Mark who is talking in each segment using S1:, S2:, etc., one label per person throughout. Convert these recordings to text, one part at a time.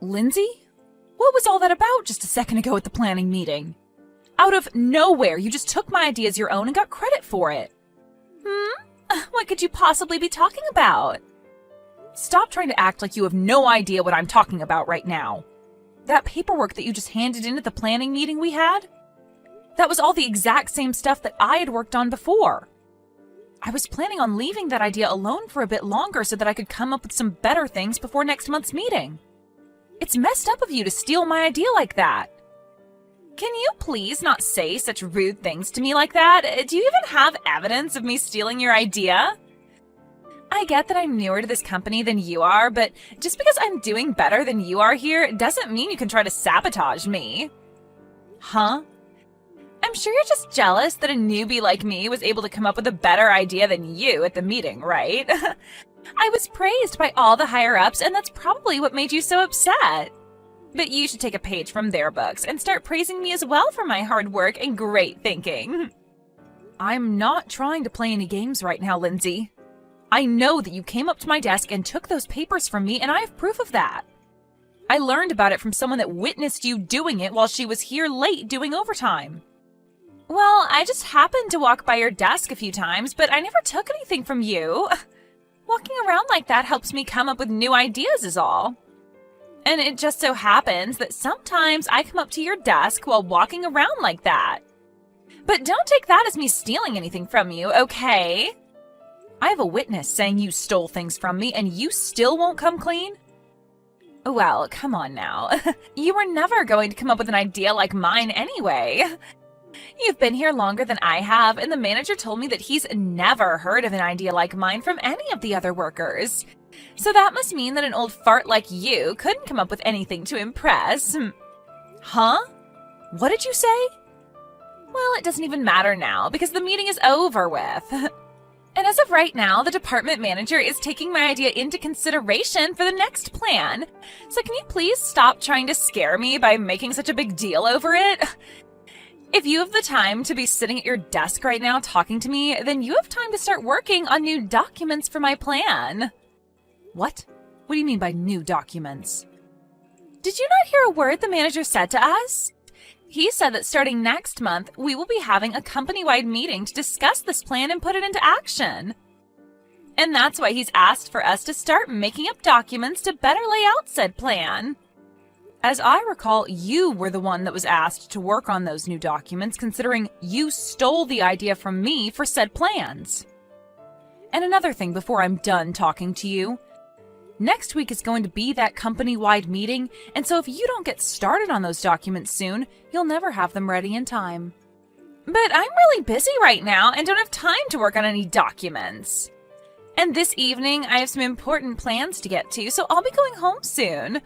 S1: Lindsay? What was all that about just a second ago at the planning meeting? Out of nowhere, you just took my idea as your own and got credit for it. What could you possibly be talking about? Stop trying to act like you have no idea what I'm talking about right now. That paperwork that you just handed in at the planning meeting we had? That was all the exact same stuff that I had worked on before. I was planning on leaving that idea alone for a bit longer so that I could come up with some better things before next month's meeting. It's messed up of you to steal my idea like that. Can you please not say such rude things to me like that? Do you even have evidence of me stealing your idea? I get that I'm newer to this company than you are, but just because I'm doing better than you are here doesn't mean you can try to sabotage me. Huh? I'm sure you're just jealous that a newbie like me was able to come up with a better idea than you at the meeting, right? I was praised by all the higher-ups, and that's probably what made you so upset. But you should take a page from their books and start praising me as well for my hard work and great thinking. I'm not trying to play any games right now, Lindsay. I know that you came up to my desk and took those papers from me, and I have proof of that. I learned about it from someone that witnessed you doing it while she was here late doing overtime. Well, I just happened to walk by your desk a few times, but I never took anything from you. Walking around like that helps me come up with new ideas is all. And it just so happens that sometimes I come up to your desk while walking around like that. But don't take that as me stealing anything from you, okay? I have a witness saying you stole things from me and you still won't come clean? Well, come on now. You were never going to come up with an idea like mine anyway. You've been here longer than I have, and the manager told me that he's never heard of an idea like mine from any of the other workers. So that must mean that an old fart like you couldn't come up with anything to impress. Huh? What did you say? Well, it doesn't even matter now, because the meeting is over with. And as of right now, the department manager is taking my idea into consideration for the next plan. So can you please stop trying to scare me by making such a big deal over it? If you have the time to be sitting at your desk right now talking to me, then you have time to start working on new documents for my plan. What? What do you mean by new documents? Did you not hear a word the manager said to us? He said that starting next month, we will be having a company-wide meeting to discuss this plan and put it into action. And that's why he's asked for us to start making up documents to better lay out said plan. As I recall, you were the one that was asked to work on those new documents, considering you stole the idea from me for said plans. And another thing before I'm done talking to you. Next week is going to be that company-wide meeting, and so if you don't get started on those documents soon, you'll never have them ready in time. But I'm really busy right now and don't have time to work on any documents. And this evening, I have some important plans to get to, so I'll be going home soon.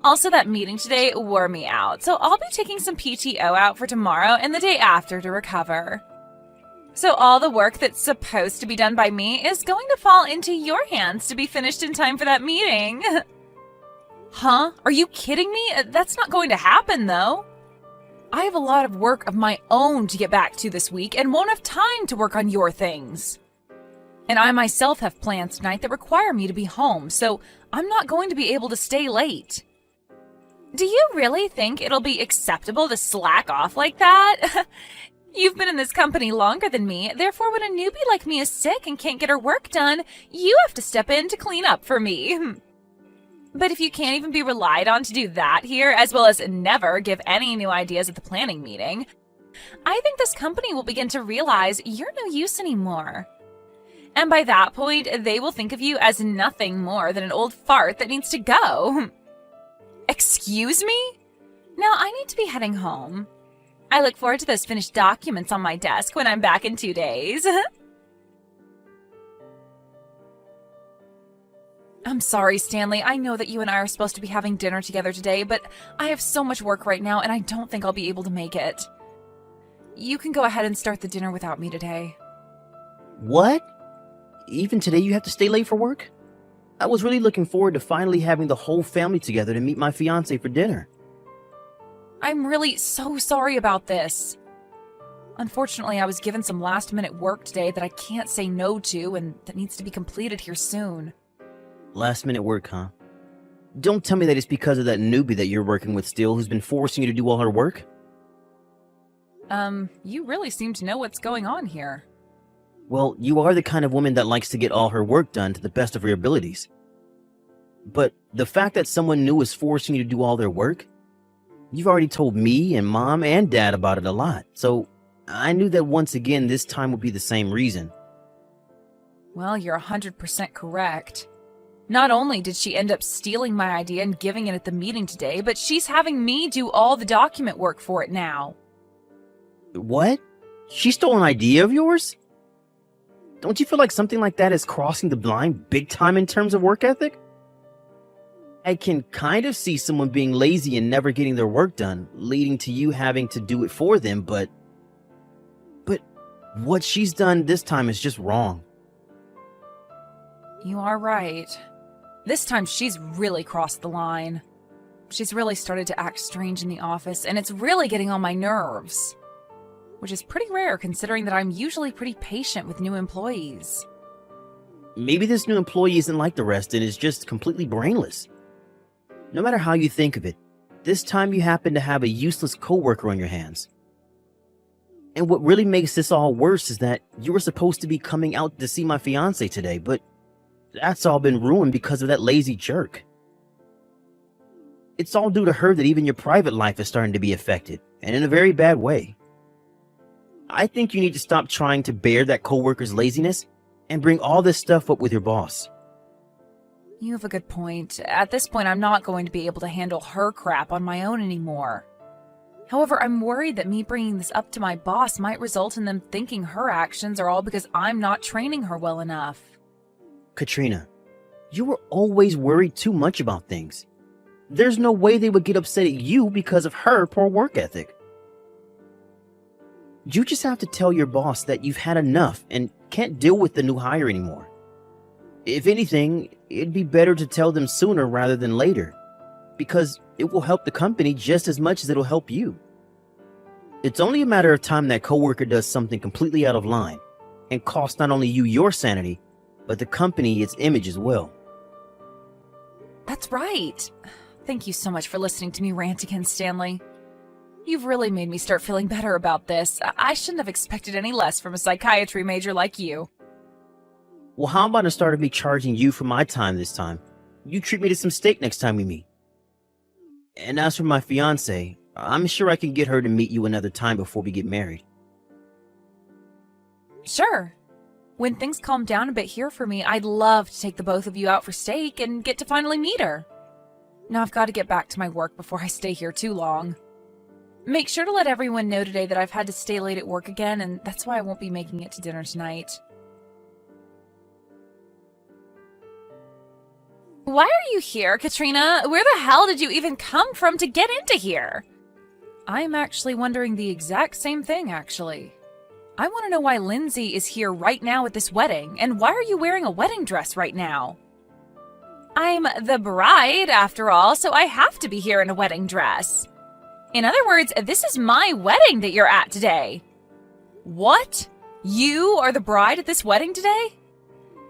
S1: Also, that meeting today wore me out, so I'll be taking some PTO out for tomorrow and the day after to recover. So all the work that's supposed to be done by me is going to fall into your hands to be finished in time for that meeting. Huh? Are you kidding me? That's not going to happen, though. I have a lot of work of my own to get back to this week and won't have time to work on your things. And I myself have plans tonight that require me to be home, so I'm not going to be able to stay late. Do you really think it'll be acceptable to slack off like that? You've been in this company longer than me, therefore when a newbie like me is sick and can't get her work done, you have to step in to clean up for me. But if you can't even be relied on to do that here, as well as never give any new ideas at the planning meeting, I think this company will begin to realize you're no use anymore. And by that point, they will think of you as nothing more than an old fart that needs to go. Excuse me? Now I need to be heading home. I look forward to those finished documents on my desk when I'm back in 2 days. I'm sorry, Stanley. I know that you and I are supposed to be having dinner together today, but I have so much work right now and I don't think I'll be able to make it. You can go ahead and start the dinner without me today.
S2: What? Even today you have to stay late for work? I was really looking forward to finally having the whole family together to meet my fiancé for dinner.
S1: I'm really so sorry about this. Unfortunately, I was given some last-minute work today that I can't say no to and that needs to be completed here soon.
S2: Last minute work, huh? Don't tell me that it's because of that newbie that you're working with still who's been forcing you to do all her work?
S1: You really seem to know what's going on here.
S2: Well, you are the kind of woman that likes to get all her work done to the best of her abilities. But the fact that someone new is forcing you to do all their work, you've already told me and Mom and Dad about it a lot, so I knew that once again this time would be the same reason.
S1: Well, you're 100% correct. Not only did she end up stealing my idea and giving it at the meeting today, but she's having me do all the document work for it now.
S2: What? She stole an idea of yours? Don't you feel like something like that is crossing the line big time in terms of work ethic? I can kind of see someone being lazy and never getting their work done, leading to you having to do it for them, but what she's done this time is just wrong.
S1: You are right. This time she's really crossed the line. She's really started to act strange in the office, and it's really getting on my nerves. Which is pretty rare considering that I'm usually pretty patient with new employees.
S2: Maybe this new employee isn't like the rest and is just completely brainless. No matter how you think of it, this time you happen to have a useless coworker on your hands. And what really makes this all worse is that you were supposed to be coming out to see my fiancé today, but that's all been ruined because of that lazy jerk. It's all due to her that even your private life is starting to be affected, and in a very bad way. I think you need to stop trying to bear that coworker's laziness and bring all this stuff up with your boss.
S1: You have a good point. At this point, I'm not going to be able to handle her crap on my own anymore. However, I'm worried that me bringing this up to my boss might result in them thinking her actions are all because I'm not training her well enough.
S2: Katrina, you were always worried too much about things. There's no way they would get upset at you because of her poor work ethic. You just have to tell your boss that you've had enough and can't deal with the new hire anymore. If anything, it'd be better to tell them sooner rather than later, because it will help the company just as much as it'll help you. It's only a matter of time that coworker does something completely out of line and costs not only you your sanity, but the company its image as well.
S1: That's right. Thank you so much for listening to me rant again, Stanley. You've really made me start feeling better about this. I shouldn't have expected any less from a psychiatry major like you.
S2: Well, how about instead of me charging you for my time this time, you treat me to some steak next time we meet? And as for my fiancé, I'm sure I can get her to meet you another time before we get married.
S1: Sure. When things calm down a bit here for me, I'd love to take the both of you out for steak and get to finally meet her. Now I've got to get back to my work before I stay here too long. Make sure to let everyone know today that I've had to stay late at work again, and that's why I won't be making it to dinner tonight. Why are you here, Katrina? Where the hell did you even come from to get into here? I'm actually wondering the exact same thing, actually. I want to know why Lindsay is here right now at this wedding, and why are you wearing a wedding dress right now? I'm the bride, after all, so I have to be here in a wedding dress. In other words, this is my wedding that you're at today. What? You are the bride at this wedding today?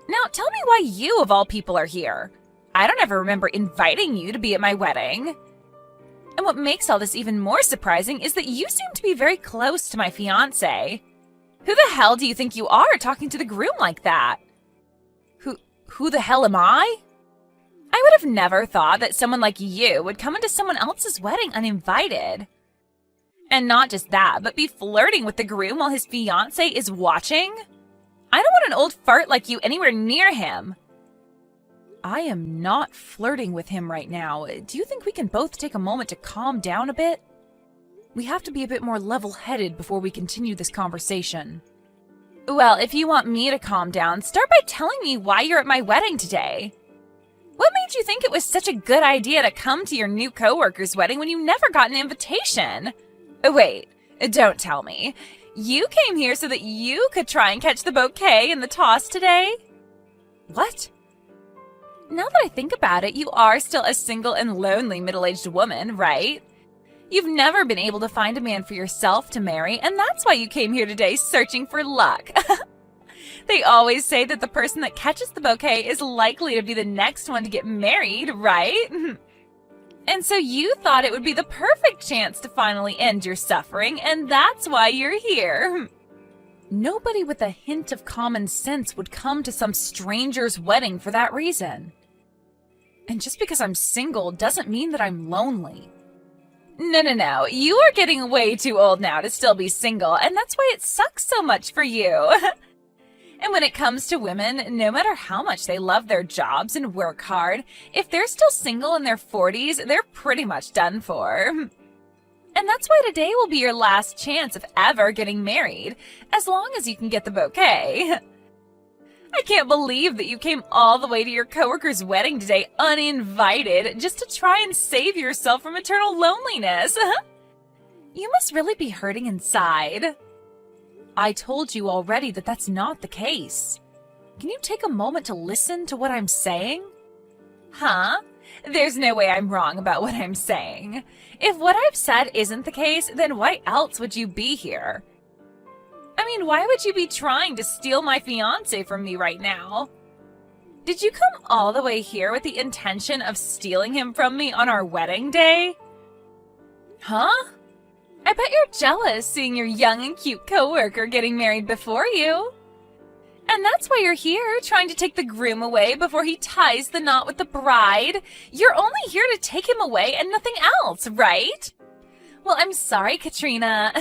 S1: Now, tell me why you, of all people, are here. I don't ever remember inviting you to be at my wedding. And what makes all this even more surprising is that you seem to be very close to my fiancé. Who the hell do you think you are talking to the groom like that? Who the hell am I? I would have never thought that someone like you would come into someone else's wedding uninvited. And not just that, but be flirting with the groom while his fiancé is watching? I don't want an old fart like you anywhere near him. I am not flirting with him right now. Do you think we can both take a moment to calm down a bit? We have to be a bit more level-headed before we continue this conversation. Well, if you want me to calm down, start by telling me why you're at my wedding today. What made you think it was such a good idea to come to your new coworker's wedding when you never got an invitation? Wait, don't tell me. You came here so that you could try and catch the bouquet in the toss today? What? Now that I think about it, you are still a single and lonely middle-aged woman, right? You've never been able to find a man for yourself to marry, and that's why you came here today searching for luck. They always say that the person that catches the bouquet is likely to be the next one to get married, right? And so you thought it would be the perfect chance to finally end your suffering, and that's why you're here. Nobody with a hint of common sense would come to some stranger's wedding for that reason. And just because I'm single doesn't mean that I'm lonely. No. You are getting way too old now to still be single, and that's why it sucks so much for you. And when it comes to women, no matter how much they love their jobs and work hard, if they're still single in their 40s, they're pretty much done for. And that's why today will be your last chance of ever getting married, as long as you can get the bouquet. I can't believe that you came all the way to your coworker's wedding today uninvited just to try and save yourself from eternal loneliness. You must really be hurting inside. I told you already that that's not the case. Can you take a moment to listen to what I'm saying? Huh? There's no way I'm wrong about what I'm saying. If what I've said isn't the case, then why else would you be here? I mean, why would you be trying to steal my fiancé from me right now? Did you come all the way here with the intention of stealing him from me on our wedding day? Huh? I bet you're jealous seeing your young and cute coworker getting married before you. And that's why you're here, trying to take the groom away before he ties the knot with the bride. You're only here to take him away and nothing else, right? Well, I'm sorry, Katrina.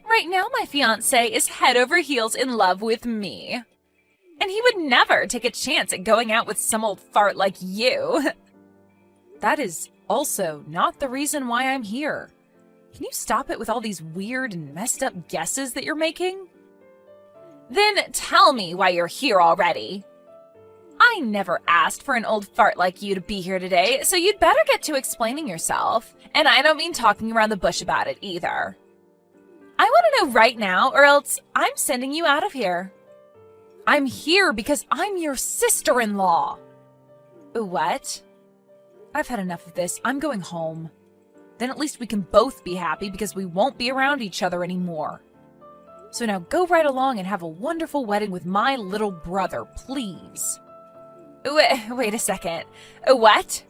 S1: Right now, my fiancé is head over heels in love with me. And he would never take a chance at going out with some old fart like you. That is also not the reason why I'm here. Can you stop it with all these weird and messed up guesses that you're making? Then tell me why you're here already. I never asked for an old fart like you to be here today, so you'd better get to explaining yourself. And I don't mean talking around the bush about it either. I want to know right now, or else I'm sending you out of here. I'm here because I'm your sister-in-law. What? I've had enough of this. I'm going home. Then at least we can both be happy because we won't be around each other anymore. So now go right along and have a wonderful wedding with my little brother, please. Wait a second. What?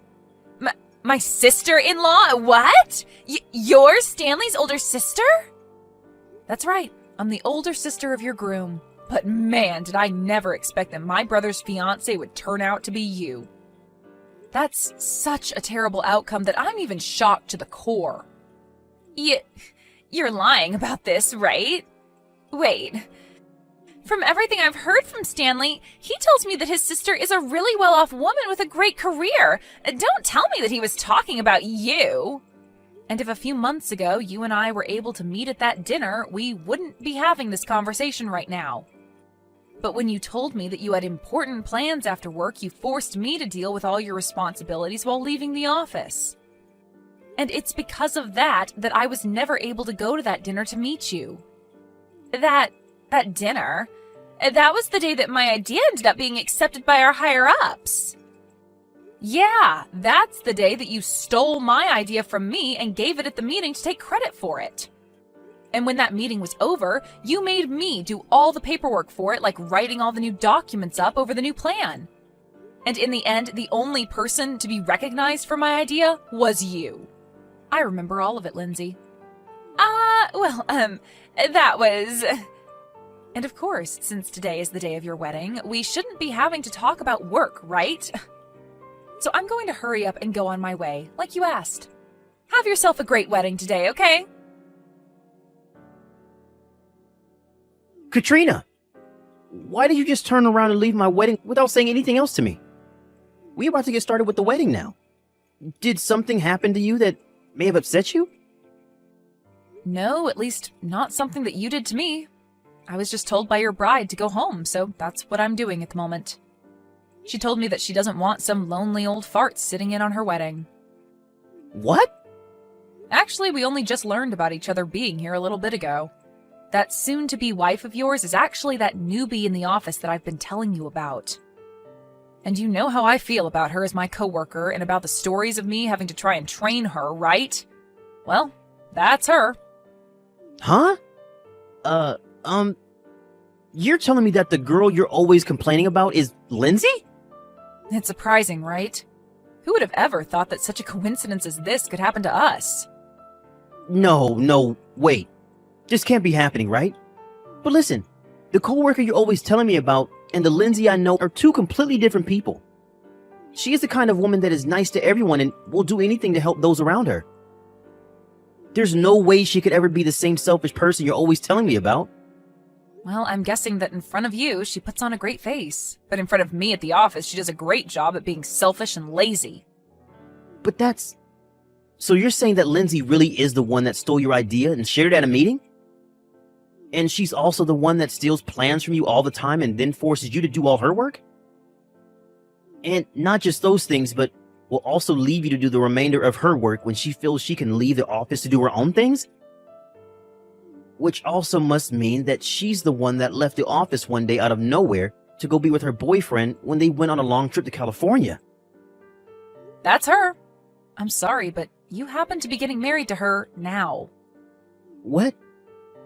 S1: My sister-in-law? What? You're Stanley's older sister? That's right. I'm the older sister of your groom. But man, did I never expect that my brother's fiancé would turn out to be you. That's such a terrible outcome that I'm even shocked to the core. You're lying about this, right? Wait. From everything I've heard from Stanley, he tells me that his sister is a really well-off woman with a great career. Don't tell me that he was talking about you. And if a few months ago you and I were able to meet at that dinner, we wouldn't be having this conversation right now. But when you told me that you had important plans after work, you forced me to deal with all your responsibilities while leaving the office. And it's because of that I was never able to go to that dinner to meet you. That dinner? That was the day that my idea ended up being accepted by our higher-ups. Yeah, that's the day that you stole my idea from me and gave it at the meeting to take credit for it. And when that meeting was over, you made me do all the paperwork for it, like writing all the new documents up over the new plan. And in the end, the only person to be recognized for my idea was you. I remember all of it, Lindsay. That was... And of course, since today is the day of your wedding, we shouldn't be having to talk about work, right? So I'm going to hurry up and go on my way, like you asked. Have yourself a great wedding today, okay?
S2: Katrina! Why did you just turn around and leave my wedding without saying anything else to me? We're about to get started with the wedding now. Did something happen to you that may have upset you?
S1: No, at least not something that you did to me. I was just told by your bride to go home, so that's what I'm doing at the moment. She told me that she doesn't want some lonely old fart sitting in on her wedding.
S2: What?
S1: Actually, we only just learned about each other being here a little bit ago. That soon-to-be wife of yours is actually that newbie in the office that I've been telling you about. And you know how I feel about her as my coworker and about the stories of me having to try and train her, right? Well, that's her.
S2: Huh? You're telling me that the girl you're always complaining about is Lindsay?
S1: It's surprising, right? Who would have ever thought that such a coincidence as this could happen to us?
S2: No, wait. This can't be happening, right? But listen, the coworker you're always telling me about and the Lindsay I know are two completely different people. She is the kind of woman that is nice to everyone and will do anything to help those around her. There's no way she could ever be the same selfish person you're always telling me about.
S1: Well, I'm guessing that in front of you, she puts on a great face. But in front of me at the office, she does a great job at being selfish and lazy.
S2: But that's... So you're saying that Lindsay really is the one that stole your idea and shared it at a meeting? And she's also the one that steals plans from you all the time and then forces you to do all her work? And not just those things, but will also leave you to do the remainder of her work when she feels she can leave the office to do her own things? Which also must mean that she's the one that left the office one day out of nowhere to go be with her boyfriend when they went on a long trip to California.
S1: That's her. I'm sorry, but you happen to be getting married to her now.
S2: What?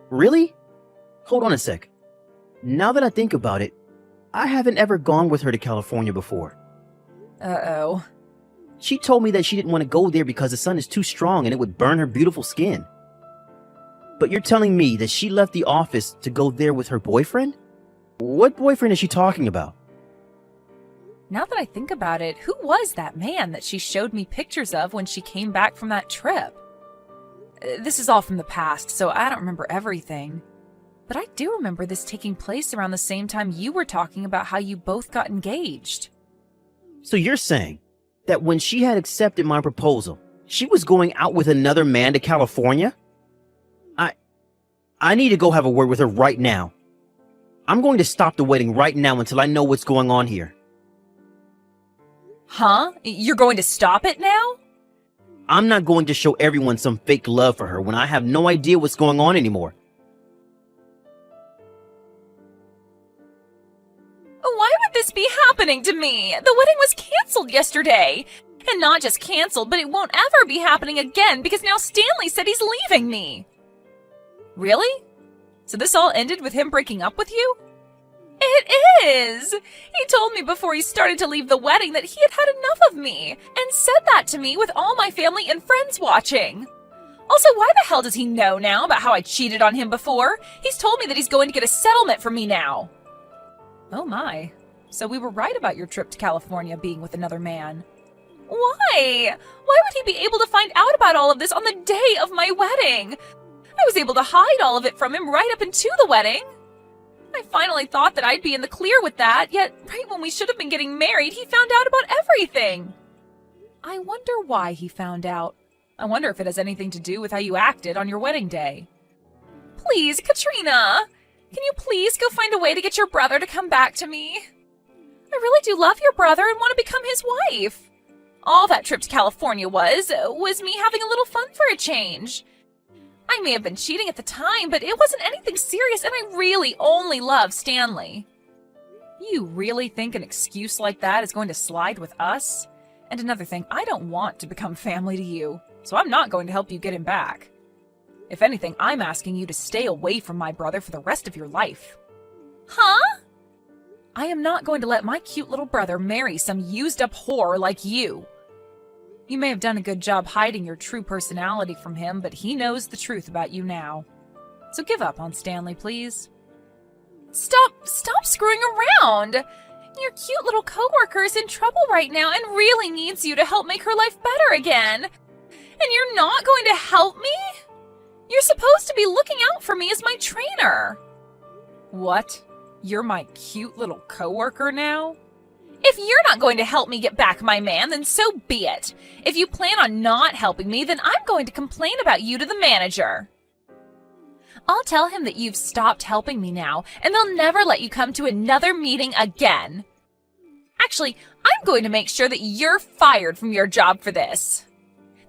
S2: Really? Hold on a sec. Now that I think about it, I haven't ever gone with her to California before.
S1: Uh-oh.
S2: She told me that she didn't want to go there because the sun is too strong and it would burn her beautiful skin. But you're telling me that she left the office to go there with her boyfriend? What boyfriend is she talking about?
S1: Now that I think about it, who was that man that she showed me pictures of when she came back from that trip? This is all from the past, so I don't remember everything. But I do remember this taking place around the same time you were talking about how you both got engaged.
S2: So you're saying that when she had accepted my proposal, she was going out with another man to California? I need to go have a word with her right now. I'm going to stop the wedding right now until I know what's going on here.
S1: Huh? You're going to stop it now?
S2: I'm not going to show everyone some fake love for her when I have no idea what's going on anymore.
S1: Why would this be happening to me? The wedding was canceled yesterday. And not just canceled, but it won't ever be happening again because now Stanley said he's leaving me. Really? So this all ended with him breaking up with you? It is! He told me before he started to leave the wedding that he had had enough of me, and said that to me with all my family and friends watching. Also, why the hell does he know now about how I cheated on him before? He's told me that he's going to get a settlement from me now. Oh my. So we were right about your trip to California being with another man. Why? Why would he be able to find out about all of this on the day of my wedding? I was able to hide all of it from him right up into the wedding. I finally thought that I'd be in the clear with that, yet right when we should have been getting married, he found out about everything. I wonder why he found out. I wonder if it has anything to do with how you acted on your wedding day. Please, Katrina, can you please go find a way to get your brother to come back to me? I really do love your brother and want to become his wife. All that trip to California was me having a little fun for a change. I may have been cheating at the time, but it wasn't anything serious, and I really only love Stanley. You really think an excuse like that is going to slide with us? And another thing, I don't want to become family to you, so I'm not going to help you get him back. If anything, I'm asking you to stay away from my brother for the rest of your life. Huh? I am not going to let my cute little brother marry some used-up whore like you. You may have done a good job hiding your true personality from him, but he knows the truth about you now. So give up on Stanley, please. Stop screwing around! Your cute little coworker is in trouble right now and really needs you to help make her life better again. And you're not going to help me? You're supposed to be looking out for me as my trainer. What? You're my cute little coworker now? If you're not going to help me get back my man, then so be it. If you plan on not helping me, then I'm going to complain about you to the manager. I'll tell him that you've stopped helping me now, and they'll never let you come to another meeting again. Actually, I'm going to make sure that you're fired from your job for this.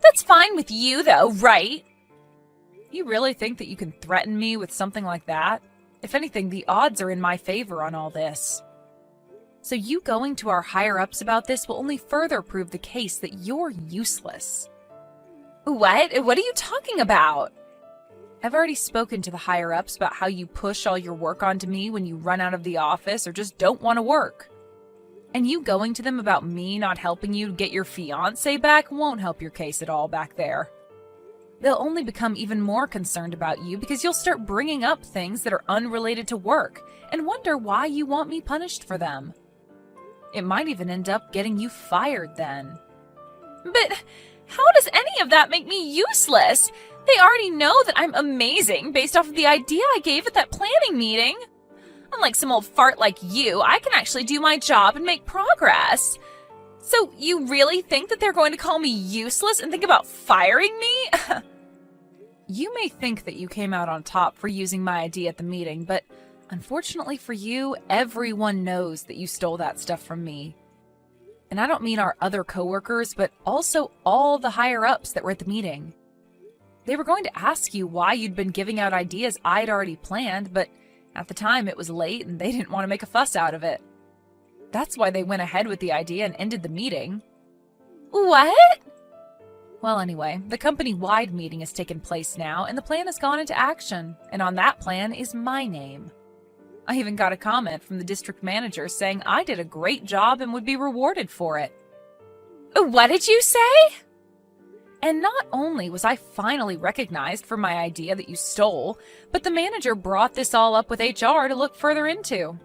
S1: That's fine with you, though, right? You really think that you can threaten me with something like that? If anything, the odds are in my favor on all this. So you going to our higher-ups about this will only further prove the case that you're useless. What? What are you talking about? I've already spoken to the higher-ups about how you push all your work onto me when you run out of the office or just don't want to work. And you going to them about me not helping you get your fiancé back won't help your case at all back there. They'll only become even more concerned about you because you'll start bringing up things that are unrelated to work and wonder why you want me punished for them. It might even end up getting you fired then. But how does any of that make me useless? They already know that I'm amazing based off of the idea I gave at that planning meeting. Unlike some old fart like you, I can actually do my job and make progress. So you really think that they're going to call me useless and think about firing me? You may think that you came out on top for using my idea at the meeting, but unfortunately for you, everyone knows that you stole that stuff from me. And I don't mean our other coworkers, but also all the higher-ups that were at the meeting. They were going to ask you why you'd been giving out ideas I'd already planned, but at the time it was late and they didn't want to make a fuss out of it. That's why they went ahead with the idea and ended the meeting. What? Well, anyway, the company-wide meeting has taken place now, and the plan has gone into action, and on that plan is my name. I even got a comment from the district manager saying I did a great job and would be rewarded for it. What did you say? And not only was I finally recognized for my idea that you stole, but the manager brought this all up with HR to look further into.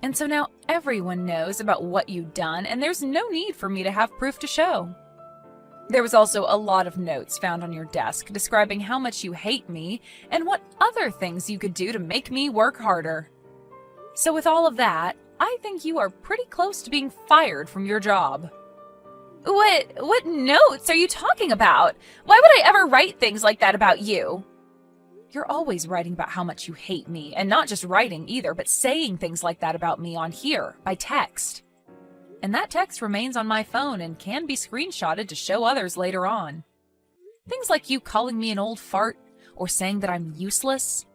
S1: And so now everyone knows about what you've done, and there's no need for me to have proof to show. There was also a lot of notes found on your desk describing how much you hate me and what other things you could do to make me work harder. So with all of that, I think you are pretty close to being fired from your job. What notes are you talking about? Why would I ever write things like that about you? You're always writing about how much you hate me, and not just writing either, but saying things like that about me on here, by text. And that text remains on my phone and can be screenshotted to show others later on. Things like you calling me an old fart, or saying that I'm useless.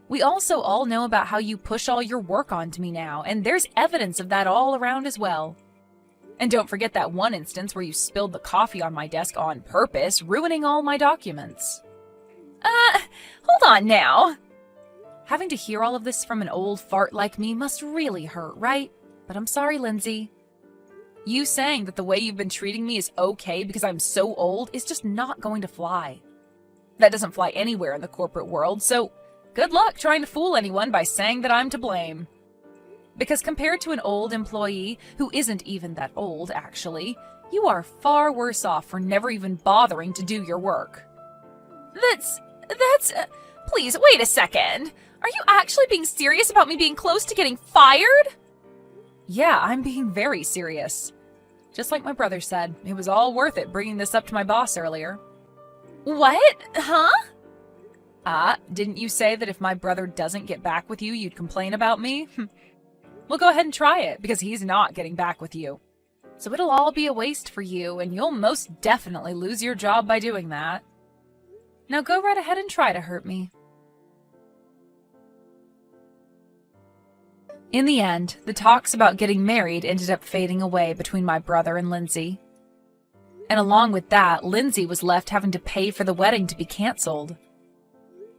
S1: We also all know about how you push all your work onto me now, and there's evidence of that all around as well. And don't forget that one instance where you spilled the coffee on my desk on purpose, ruining all my documents. Hold on now. Having to hear all of this from an old fart like me must really hurt, right? But I'm sorry, Lindsay. You saying that the way you've been treating me is okay because I'm so old is just not going to fly. That doesn't fly anywhere in the corporate world, so good luck trying to fool anyone by saying that I'm to blame. Because compared to an old employee, who isn't even that old, actually, you are far worse off for never even bothering to do your work. Please, wait a second. Are you actually being serious about me being close to getting fired? Yeah, I'm being very serious. Just like my brother said, it was all worth it bringing this up to my boss earlier. What? Huh? Didn't you say that if my brother doesn't get back with you, you'd complain about me? Well, go ahead and try it, because he's not getting back with you. So it'll all be a waste for you, and you'll most definitely lose your job by doing that. Now go right ahead and try to hurt me. In the end, the talks about getting married ended up fading away between my brother and Lindsay. And along with that, Lindsay was left having to pay for the wedding to be canceled.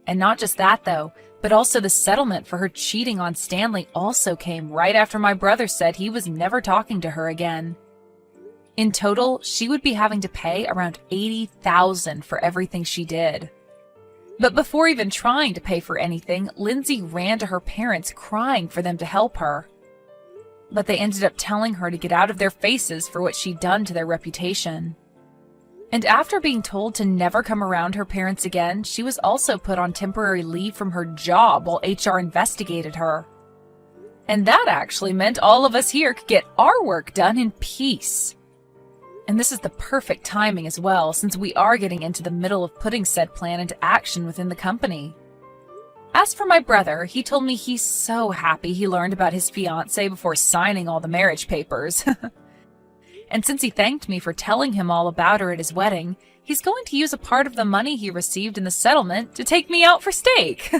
S1: And not just that, though, but also the settlement for her cheating on Stanley also came right after my brother said he was never talking to her again. In total, she would be having to pay around $80,000 for everything she did. But before even trying to pay for anything, Lindsay ran to her parents crying for them to help her. But they ended up telling her to get out of their faces for what she'd done to their reputation. And after being told to never come around her parents again, she was also put on temporary leave from her job while HR investigated her. And that actually meant all of us here could get our work done in peace. And this is the perfect timing as well, since we are getting into the middle of putting said plan into action within the company. As for my brother, he told me he's so happy he learned about his fiancée before signing all the marriage papers. And since he thanked me for telling him all about her at his wedding, he's going to use a part of the money he received in the settlement to take me out for steak.